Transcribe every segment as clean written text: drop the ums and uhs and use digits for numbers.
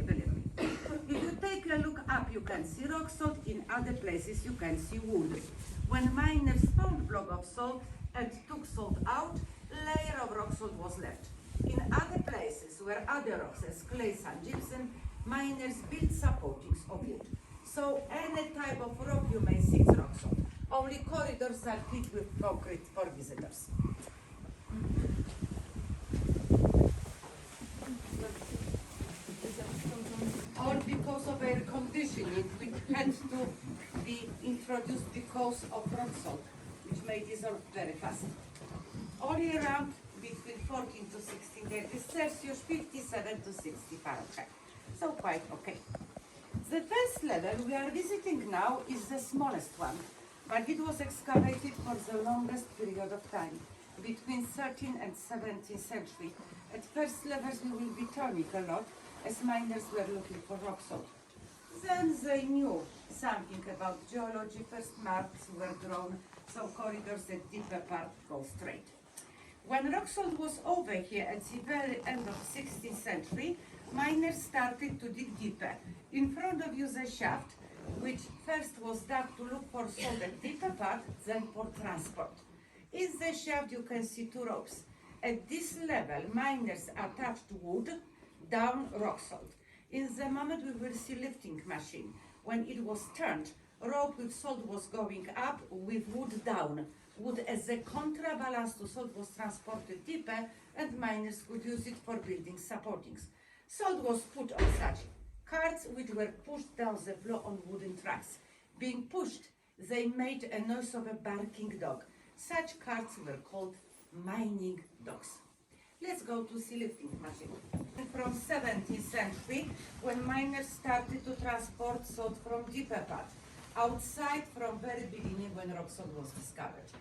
believe me. If you take a look up, you can see rock salt. In other places, you can see wood. When miners found block of salt and took salt out, layer of rock salt was left. In other places where other rocks as clay, sand, gypsum, miners built supportings of wood. So any type of rock you may see is rock salt. Only corridors are filled with concrete for visitors. All because of air conditioning, which had to be introduced because of rock salt, which may dissolve very fast. All year round, between 14 to 16 degrees Celsius, 57 to 60 Fahrenheit. So quite okay. The first level we are visiting now is the smallest one, but it was excavated for the longest period of time, between 13th and 17th century. At first levels we will be turning a lot, as miners were looking for rock salt. Then they knew something about geology. First maps were drawn, so corridors at deeper part go straight. When rock salt was over here at the very end of 16th century, miners started to dig deeper. In front of you the shaft, which first was dug to look for salt at deeper part, then for transport. In the shaft you can see two ropes. At this level, miners attached wood, down rock salt. In the moment we will see lifting machine. When it was turned, rope with salt was going up, with wood down. Wood as a counterbalance to salt was transported deeper, and miners could use it for building supportings. Salt was put on such carts which were pushed down the floor on wooden tracks. Being pushed, they made a noise of a barking dog. Such carts were called mining dogs. Let's go to the lifting machine. From 17th century, when miners started to transport salt from deeper part, outside from very beginning when rock salt was discovered.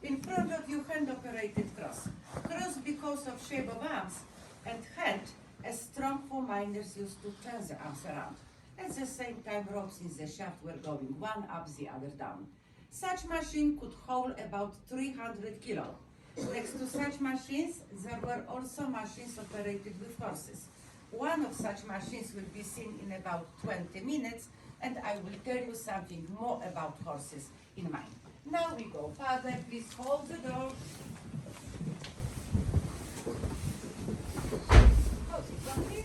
In front of you, hand-operated cross. Cross because of shape of arms, and hand as strong for miners used to turn the arms around. At the same time, ropes in the shaft were going one up, the other down. Such machine could hold about 300 kilo. Next to such machines, there were also machines operated with horses. One of such machines will be seen in about 20 minutes, and I will tell you something more about horses in mine. Now we go further. Please hold the door. Hold it, okay?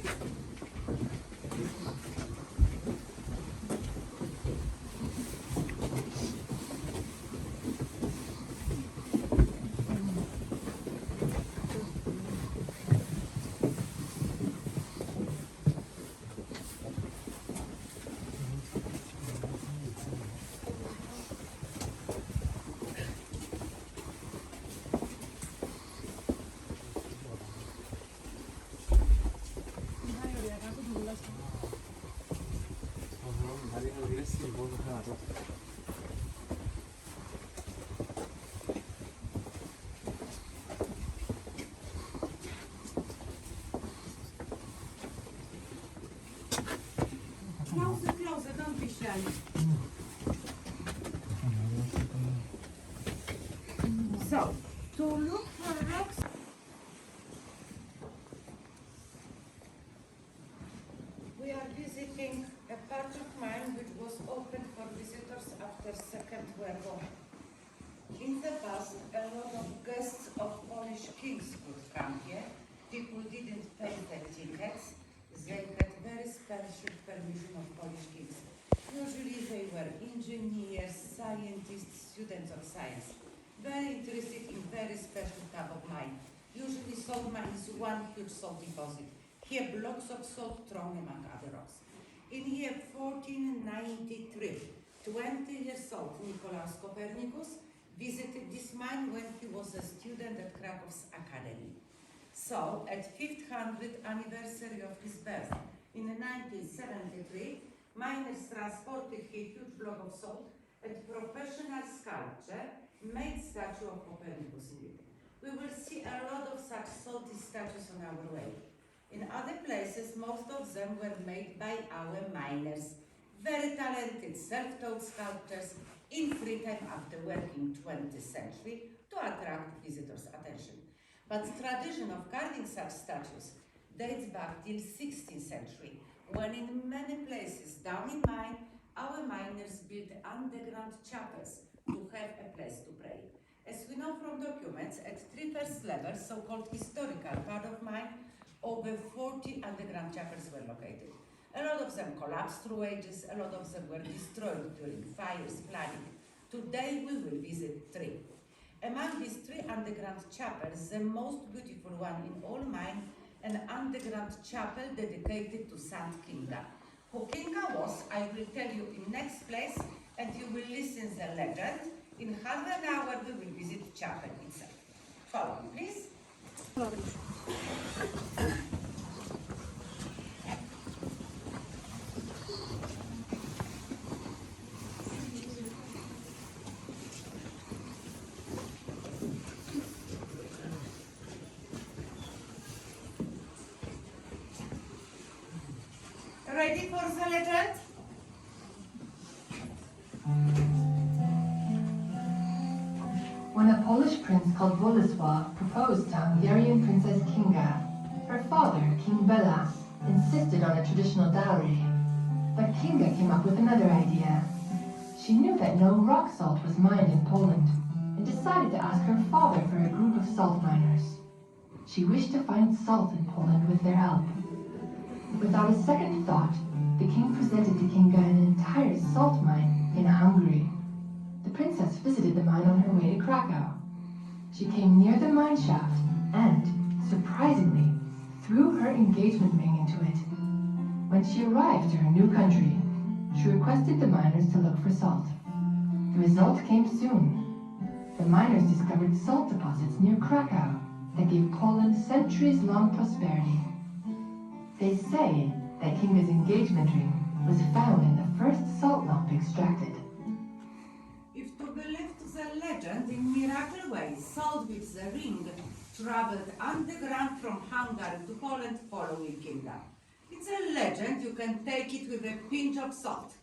Closer, don't be shy. So, to look for rocks, we are visiting a part of mine which was opened for visitors after Second World War. In the past, a lot of guests of Polish kings would come here. People didn't pay their tickets. They had very special permission of Polish kings. Usually they were engineers, scientists, students of science. Very interested in very special type of mine. Usually salt mine is one huge salt deposit. Here blocks of salt thrown among other rocks. In year 1493, 20 years old Nicolaus Copernicus visited this mine when he was a student at Krakow's academy. So, at 500th anniversary of his birth, in 1973, miners transported a huge block of salt and professional sculptor made statue of Copernicus in it. We will see a lot of such salty statues on our way. In other places, most of them were made by our miners, very talented self-taught sculptors in free time after working 20th century to attract visitors' attention. But the tradition of carving such statues dates back till 16th century, when when in many places down in mine, our miners built underground chapels to have a place to pray. As we know from documents, at 3 first levels, so-called historical part of mine, over 40 underground chapels were located. A lot of them collapsed through ages, a lot of them were destroyed during fires, flooding. Today we will visit 3. Among these 3 underground chapels, the most beautiful one in all mine, an underground chapel dedicated to Saint Kinga. Who Kinga was, I will tell you in next place, and you will listen the legend. In half an hour we will visit chapel itself. Follow me, please. Ready for the legend? When a Polish prince called Bolesław proposed to Hungarian Princess Kinga, her father, King Bela, insisted on a traditional dowry. But Kinga came up with another idea. She knew that no rock salt was mined in Poland, and decided to ask her father for a group of salt miners. She wished to find salt in Poland with their help. Without a second thought, the king presented to Kinga an entire salt mine in Hungary. The princess visited the mine on her way to Krakow. She came near the mine shaft and, surprisingly, threw her engagement ring into it. When she arrived to her new country, she requested the miners to look for salt. The result came soon. The miners discovered salt deposits near Krakow that gave Poland centuries-long prosperity. They say that Kinga's engagement ring was found in the first salt lump extracted. If to believe to the legend, in miracle way, salt with the ring traveled underground from Hungary to Poland following Kinga. It's a legend, you can take it with a pinch of salt.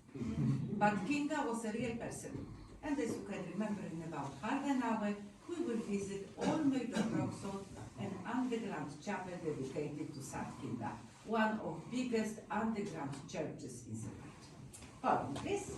But Kinga was a real person. And as you can remember, in about half an hour, we will visit all made of rock salt, an underground chapel dedicated to Saint Kinga, one of biggest underground churches in the world. Follow me, please.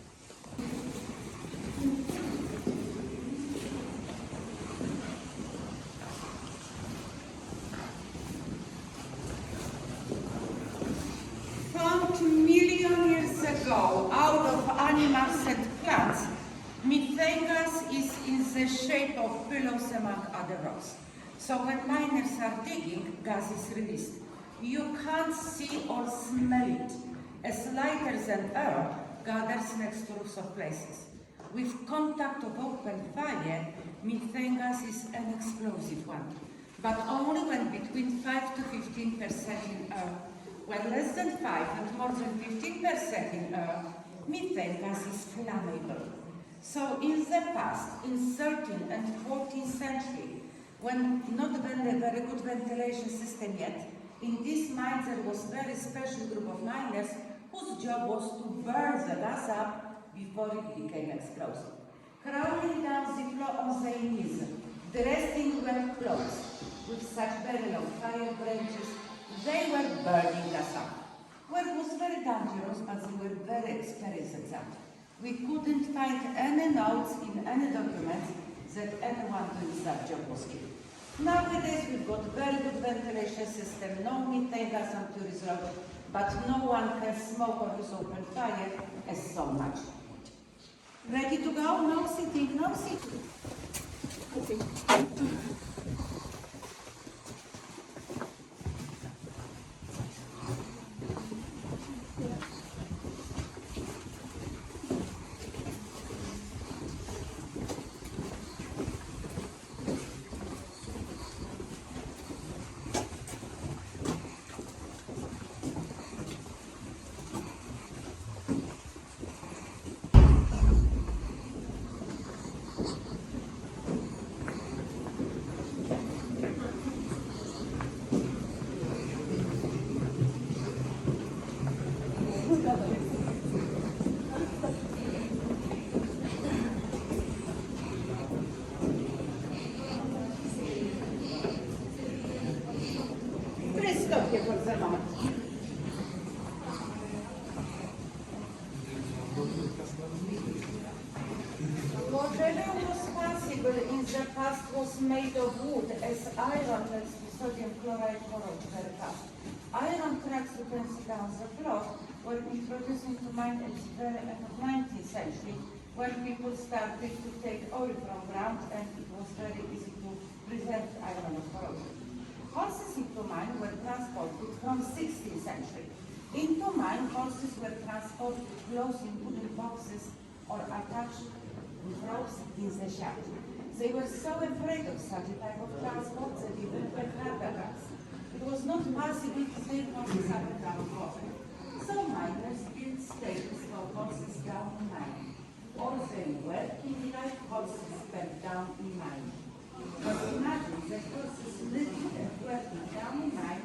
Found million years ago out of animals and plants, methane gas is in the shape of pillows among other rocks. So when miners are digging, gas is released. You can't see or smell it. As lighter than air gathers next to roofs of places. With contact of open fire, methane gas is an explosive one, but only when between 5 to 15% in air. When less than 5 and more than 15% in air, methane gas is flammable. So in the past, in 13th and 14th century, when not been a very good ventilation system yet, in this mine there was a very special group of miners whose job was to burn the gas up before it became explosive. Crawling down the floor on their knees, dressed in wet clothes, with such very long fire branches, they were burning gas up. Well, it was very dangerous, but they were very experienced at that. We couldn't find any notes in any documents that anyone doing that job was killed. Nowadays we've got very good ventilation system, no methane gas on tourist road, but no one can smoke or use open fire as so much. Ready to go? No sitting, no sitting. Okay. was made of wood, as iron next to sodium chloride corrodes very fast. Iron cracks you can see down the floor were introduced into mine at the very end of 19th century, when people started to take oil from ground, and it was very easy to preserve iron of corrosion. Horses into mine were transported from 16th century. Into mine, horses were transported closed in wooden boxes or attached with ropes in the shaft. They were so afraid of such a type of transport that they even had heart attacks. It was not possible to take horses up and down water. So miners built stables for horses down in mine. All them working like horses went down in mine. But imagine that horses living and working down in mine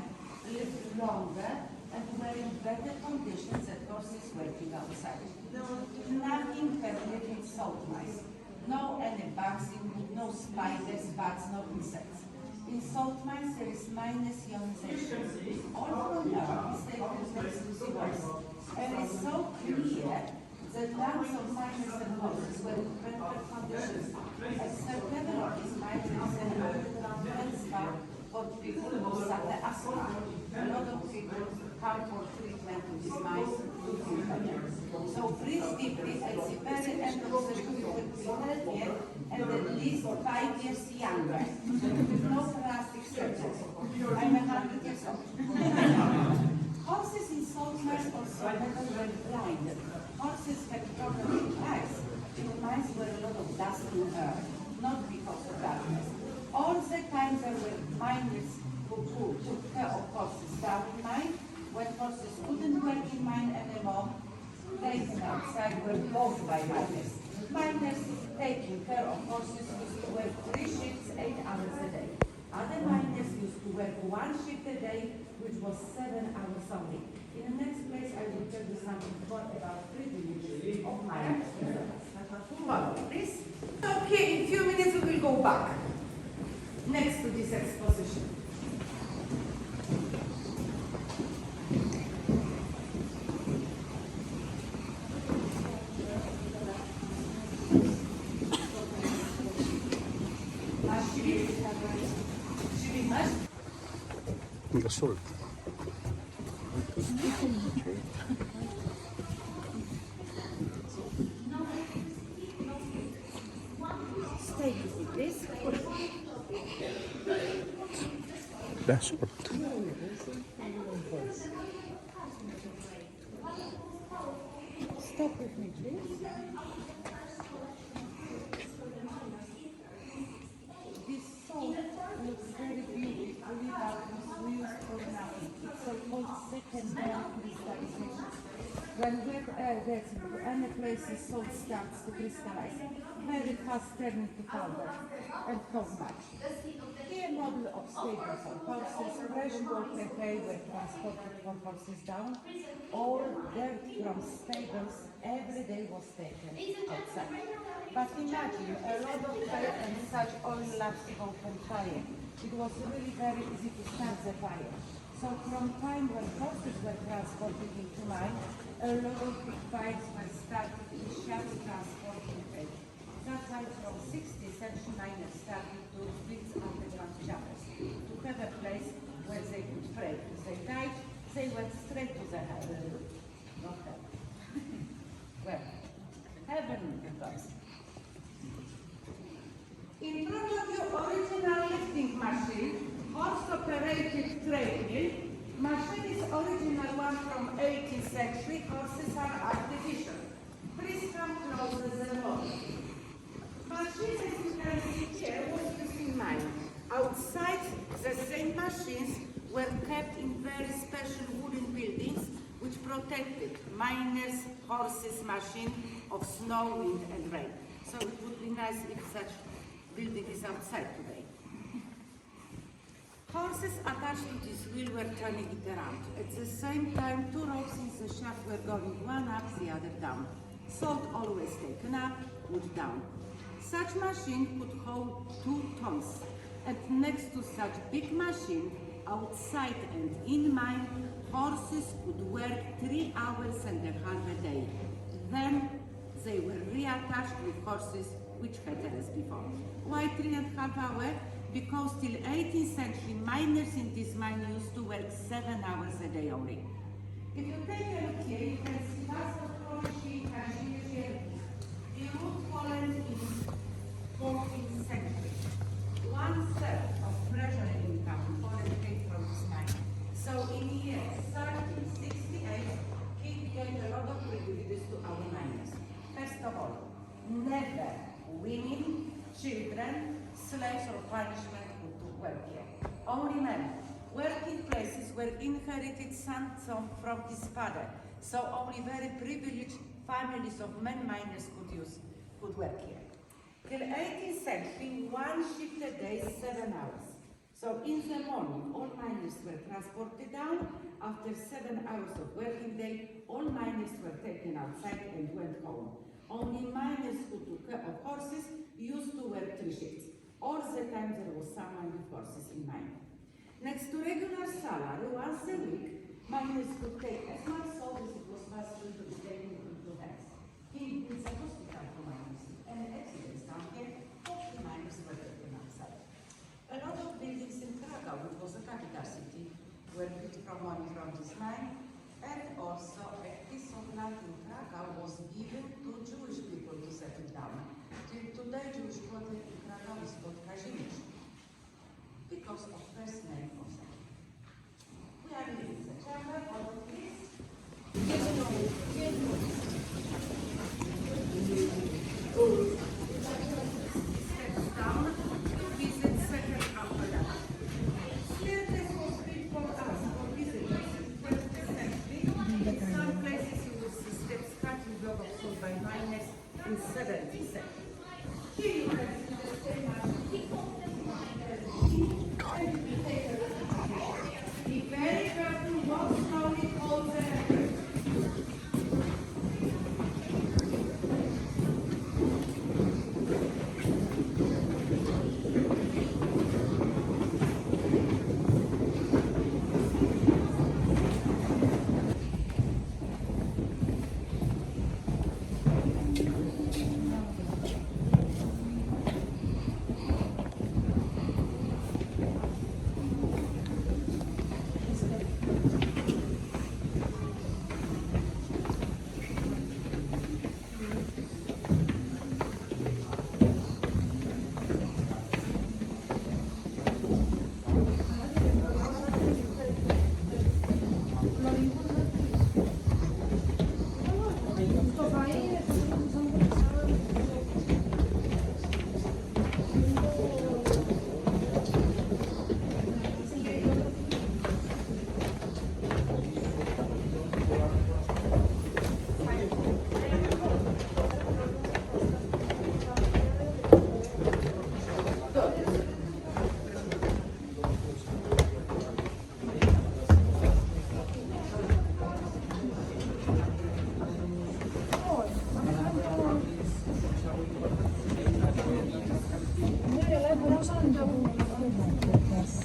lived longer and were in better conditions than horses working outside. Nothing can live in salt mines. No any bugs, no spiders, bats, no insects. In salt mines there is minus ionization. All from Earth is taken next to the Earth. And it's so clear that lungs of miners and horses were in better conditions. At certain level of these mines is an underground health spa for people who suffer asthma. A lot of people come for treatment in these mines to feel better. So breathe deeply at the very end of the trip will be healthier and at least 5 years younger. With no plastic surgery. I'm 100 years old. Horses in salt mines also never went blind. Horses had problems with eyes. In mines were a lot of dust in earth, not because of darkness. All the time there were miners who took care of horses down in mine. When horses couldn't work in mine anymore, taken outside were bought by miners. Miners taking care of horses used to work 3 shifts, 8 hours a day. Other miners used to work 1 shift a day, which was 7 hours only. In the next place, I will tell you something more about privileges of miners. Follow, please. Okay, in a few minutes we will go back next to this exposition. Salt. Stay with me, please. That's what. Stop with me, please. This salt looks very beautiful without used for nothing. It's so-called secondary crystallization. When wet air gets into any place, the salt starts to crystallize. Very fast turning to powder. And how much? Here a model of stable for horses, fresh water hay were transported from horses down, or dirt from stables every day was taken outside. But imagine a lot of hay and such oil laps open fire. It was really very easy to start the fire. So from time when horses were transported into mine, a lot of big fires were started in shadow transporting hay. That's why from 60th century miners started to build underground chambers to have a place where they could pray. If they died, they went straight to the heaven. Not heaven. Well, heaven it was. In front of your original lifting machine, horse-operated treadmill, machine is original one from 18th century, horses are artificial. Please come closer than more. Machine, as you can see here, was used in mine. Outside, the same machines were kept in very special wooden buildings which protected miners, horses, machine of snow, wind and rain. So it would be nice if such building is outside today. Horses attached to this wheel were turning it around. At the same time, 2 ropes in the shaft were going one up, the other down. Salt always taken up, wood down. Such machine could hold 2 tons. And next to such big machine, outside and in mine, horses could work 3 hours and a half a day. Then they were reattached with horses which had as before. Why 3.5 hours? Because till 18th century, miners in this mine used to work 7 hours a day only. If you take a look here, you can see lots of poetry and here. The root fallen in 14th century. 1/3 of treasury income in Poland came from this mine. So in year 1368, King gave a lot of privileges to our miners. First of all, never women, children, slaves or punishment would do work here. Only men. Working places were inherited son from his father, so only very privileged families of men miners could work here. Till 18th century, one shift a day, 7 hours. So in the morning, all miners were transported down. After 7 hours of working day, all miners were taken outside and went home. Only miners who took care of horses used to work 3 shifts. All the time there was someone with horses in mine. Next to regular salary, once a week, miners could take as much salt as it was possible to be taken into hands. King built a hospital for miners, and accidents down here, all the miners were taken outside. A lot of buildings in Krakow, which was a capital city, were built from money from this mine, and also a piece of land in Krakow was given to Jewish people to settle down. Till today, Jewish quarter in Krakow is called Kazimierz, because of first name of them. We are leaving the chamber, all of this. Steps down to visit second upper level. Staircase was built for us, for visitors in 20th century. In some places you will see steps cutting block of soil by miners in 17th century. Here you can see the same as be very careful, walk slowly, hold the record.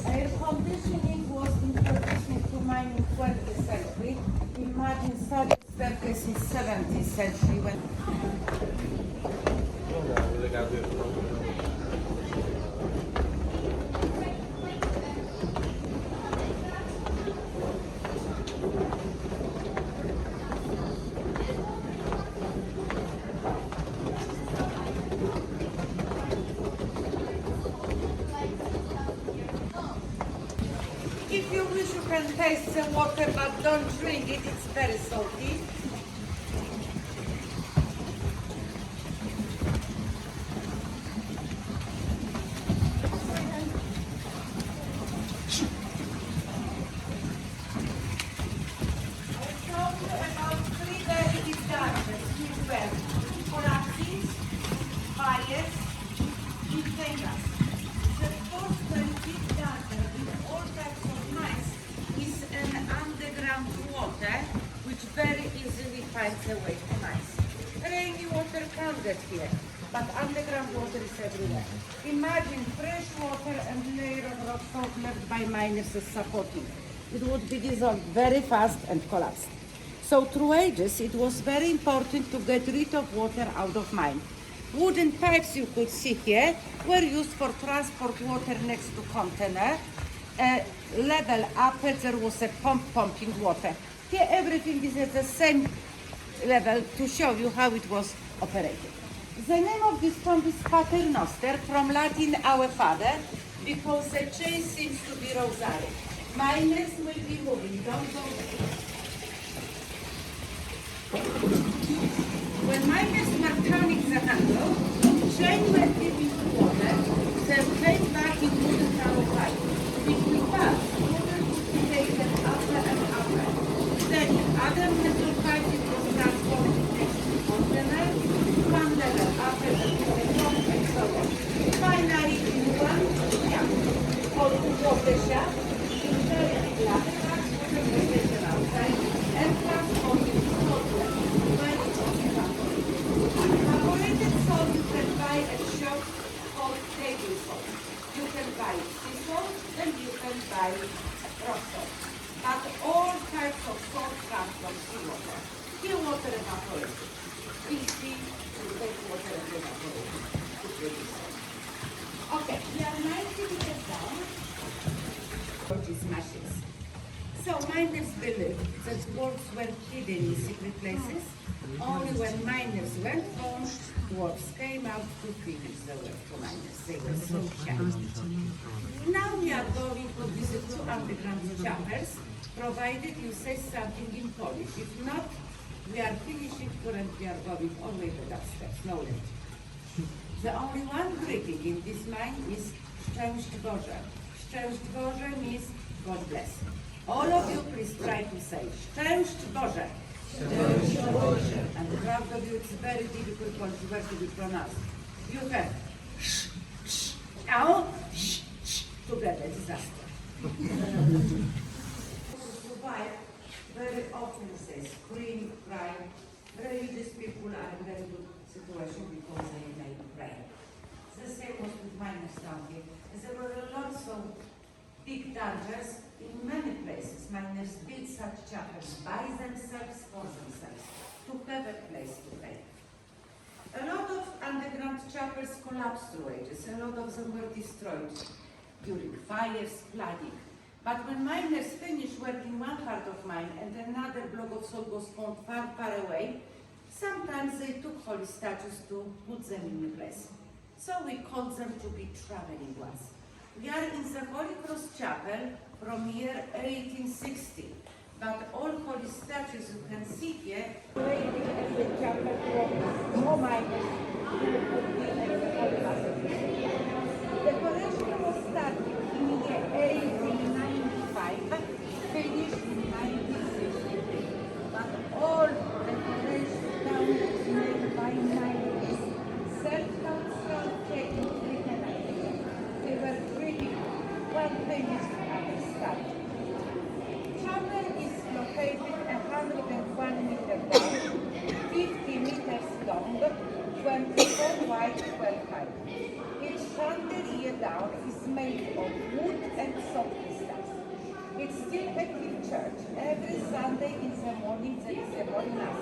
Air conditioning was introduced to mine in 20th century. Imagine such staircase in 17th century when if you wish, you can taste the water, but don't drink it, it's very salty. I told you about 3 very big dangers which were collapsing, fires, methane gas. The first very big danger in all types of mines is an underground water which very easily finds a way to mines. Rainy water can't get here, but underground water is everywhere. Imagine fresh water and layer of rock salt left by miners as supporting. It would be dissolved very fast and collapse. So through ages, it was very important to get rid of water out of mine. Wooden pipes you could see here were used for transport water next to container. Level up, there was a pump pumping water. Here everything is at the same level to show you how it was operated. The name of this pump is Paternoster, from Latin our father, because the chain seems to be rosary. Miners will be moving, don't go. When miners were turning the handle, chain were dipping into water, then came back in wooden narrow pipe. Between parts, water could be taken upper and upper. Then in other metal pipes it was transported next to container, one level upper and pump and so on. Finally, in one shaft, or water shaft, in very big ladder trucks, water was taken outside and transported to salt lake, where it was evaporated. Evaporated salt you can buy at shops called table salt. You can buy sea salt and you can buy rock salt. But all types of salt come from seawater. Here water evaporated. We see you take water and evaporate to produce salt. Okay, we are 90 meters down for these machines. So miners believed that dwarfs were hidden in secret places. Only when miners went home, dwarfs came out to finish the work for miners. They were so shy. Now we are going to visit two underground chapels, provided you say something in Polish. If not, we are finishing currently are going all the way to that steps, no limit. The only one greeting in this mine is Szczęść Boże. Szczęść Boże means God bless. All of you please try to say Szczęść Boże. Szczęść Boże. And the crowd of you, it's very difficult word to be pronounced. You have sh, sh, ow, sh, sh, together, disaster. Survive very often say scream, cry. Religious people are in very good situation because they may pray. The same was with miners down here. There were lots of big dangers in many places. Miners built such chapels by themselves, for themselves, to have a place to pray. A lot of underground chapels collapsed through ages. A lot of them were destroyed during fires, flooding. But when miners finished working one part of mine and another block of salt was found far, far away, sometimes they took holy statues to put them in a place. So we called them to be traveling ones. We are in the Holy Cross Chapel from year 1860, but all holy statues you can see here, waiting at the chapel for more miners who would be at the Holy Mass. Decoration was started in year 1895, finished in 1960, but all decoration down is made by miners. Self-construction technique mechanized. They were pretty well finished at the start. Chapel is located 101 meters down, 50 meters long, 24 wide, 12 high. Each chandelier down is made of wood and soft crystals. It's still a big church. Every Sunday in the morning there is a holy mass.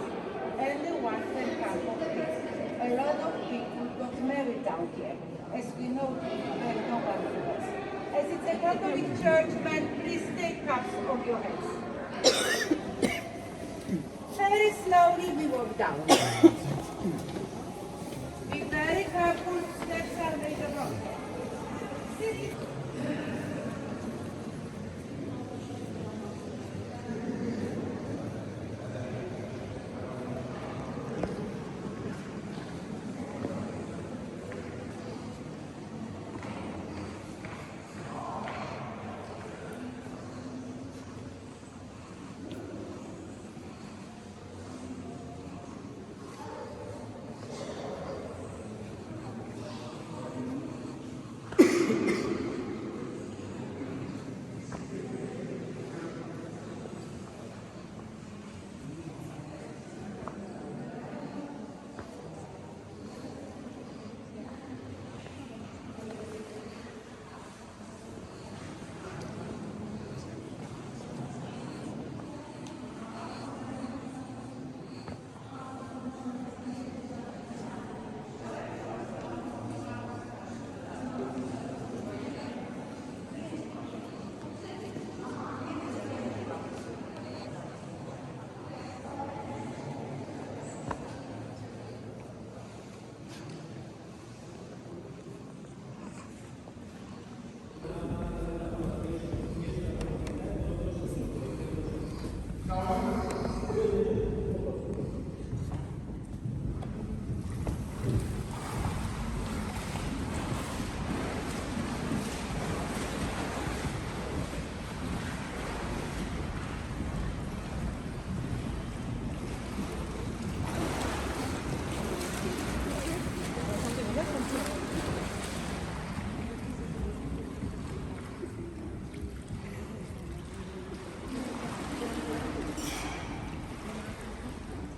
Anyone can come for it. A lot of people got married down here, as we know very nobody was. As it's a Catholic church, man, please take cups of your heads. Very slowly we walk down. Be very careful, steps are made of rock.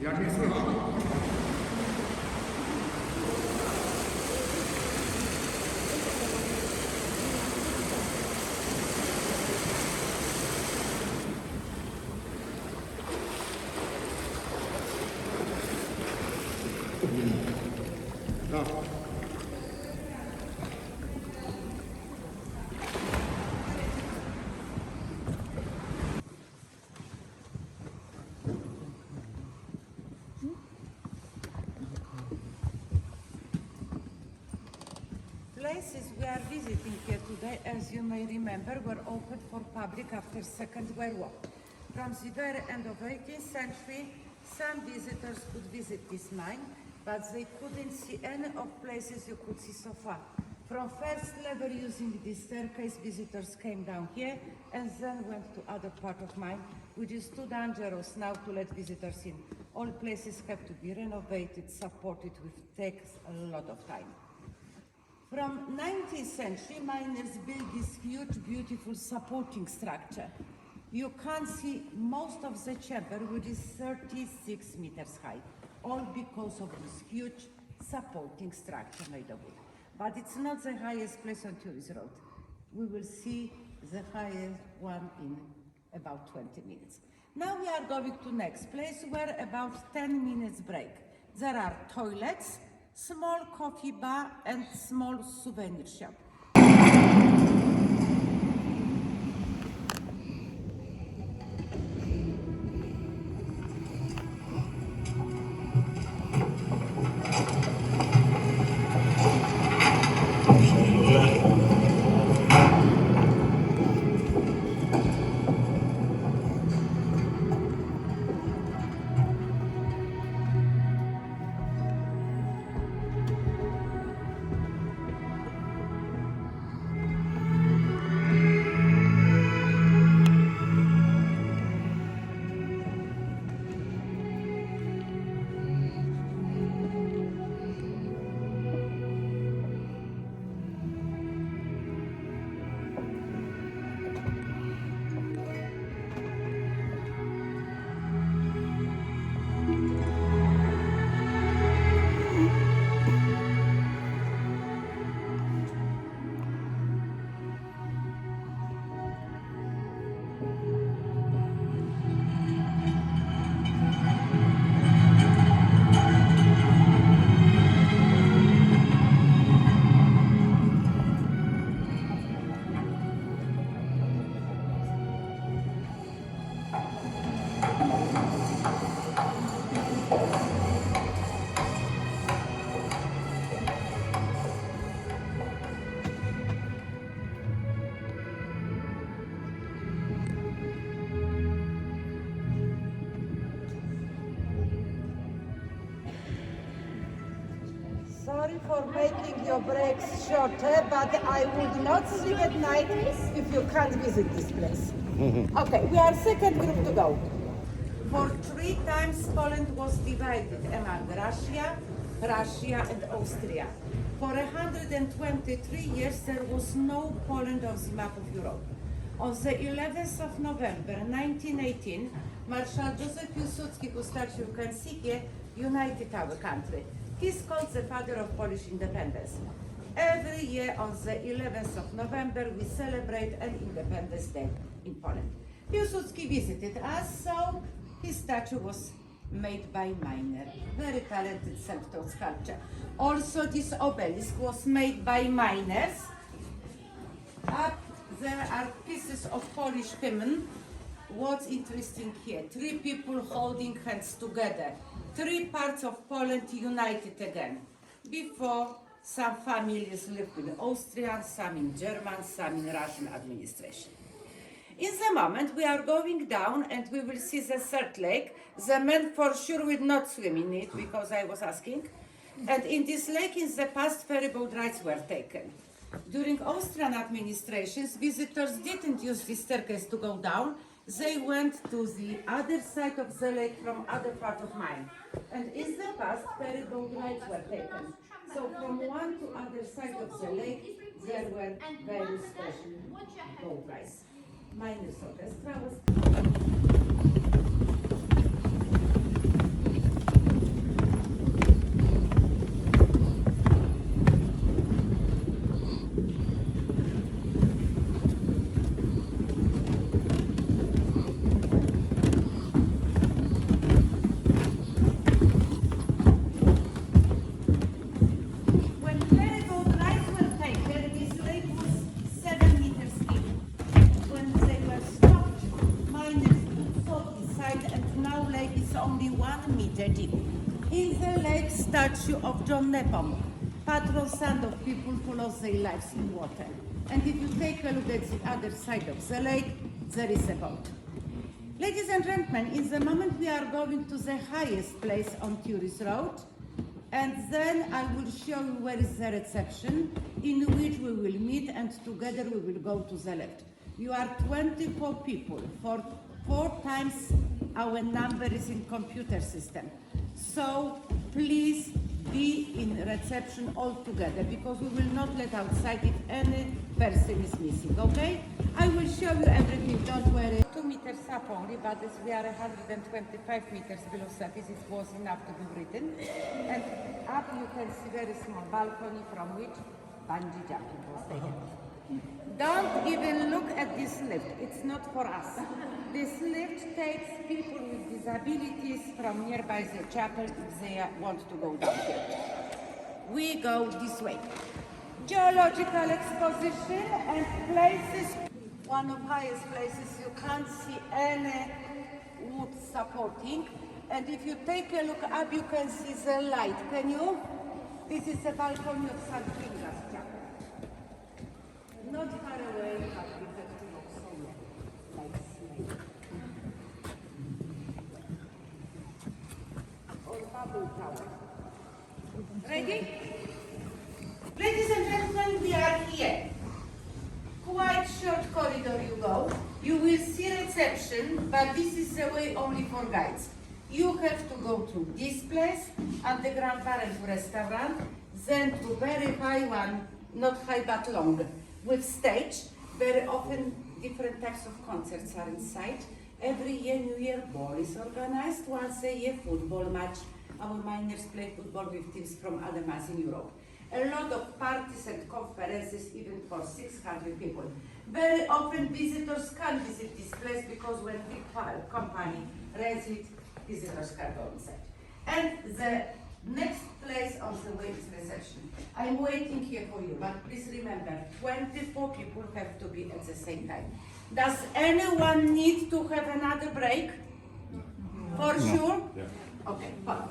Jak nie słychać? No. Places we are visiting here today, as you may remember, were opened for public after Second World War. From the very end of 18th century, some visitors could visit this mine, but they couldn't see any of places you could see so far. From first level using this staircase, visitors came down here and then went to other part of mine, which is too dangerous now to let visitors in. All places have to be renovated, supported, which takes a lot of time. From 19th century, miners built this huge, beautiful supporting structure. You can see most of the chamber, which is 36 meters high, all because of this huge supporting structure made of wood. But it's not the highest place on Tourist Road. We will see the highest one in about 20 minutes. Now we are going to next place where about 10 minutes break. There are toilets, small coffee bar and small souvenir shop. Sorry for making your breaks shorter, but I would not sleep at night if you can't visit this place. Okay, we are second group to go. For 3 times Poland was divided among Russia, and Austria. For 123 years there was no Poland on the map of Europe. On the 11th of November 1918, Marshal Józef Piłsudski, whose statue you can see here, united our country. He's called the father of Polish independence. Every year on the 11th of November we celebrate an Independence Day in Poland. Piłsudski visited us, so his statue was made by miner. Very talented self-taught sculpture. Also this obelisk was made by miners. Up there are pieces of Polish hymn. What's interesting here? 3 people holding hands together. 3 parts of Poland united again. Before, some families lived in Austrian, some in German, some in Russian administration. In the moment we are going down and we will see the third lake. The men for sure will not swim in it because I was asking. And in this lake in the past ferryboat rides were taken. During Austrian administrations, visitors didn't use this staircase to go down. They went to the other side of the lake from other part of mine. And in the past, ferryboat rides were taken. So from one to other side of the lake, there were very special boat rides. Miners orchestra was... in the lake statue of John Nepomuk, patron saint of people who lost their lives in water. And if you take a look at the other side of the lake, there is a boat. Ladies and gentlemen, in the moment we are going to the highest place on Tourist Road, and then I will show you where is the reception in which we will meet, and together we will go to the left. You are 24 people, for 4 times our number is in computer system. So please be in reception all together, because we will not let outside if any person is missing, okay? I will show you everything, don't worry. 2 meters up only, but as we are 125 meters below surface, it was enough to be written. And up you can see very small balcony from which bungee jumping was taken. Don't even look at this lift, it's not for us. This lift takes people with disabilities from nearby the chapel if they want to go down here. We go this way. Geological exposition and places. One of highest places you can't see any wood supporting. And if you take a look up, you can see the light. Can you? This is the balcony of St. Kinga's chapel. Not far away, but we have to go somewhere, like snake. Or bubble tower. Ready? Ladies and gentlemen, we are here. Quite short corridor you go. You will see reception, but this is the way only for guides. You have to go to this place, underground bar and restaurant, then to very high one, not high but long, with stage. Very often different types of concerts are inside. Every year New Year ball is organized, once a year football match. Our miners play football with teams from other months in Europe. A lot of parties and conferences, even for 600 people. Very often visitors can't visit this place because when big company rents it, visitors can go inside. And the next place on the way is reception. I'm waiting here for you, but please remember, 24 people have to be at the same time. Does anyone need to have another break? For sure? Yeah. Okay, follow.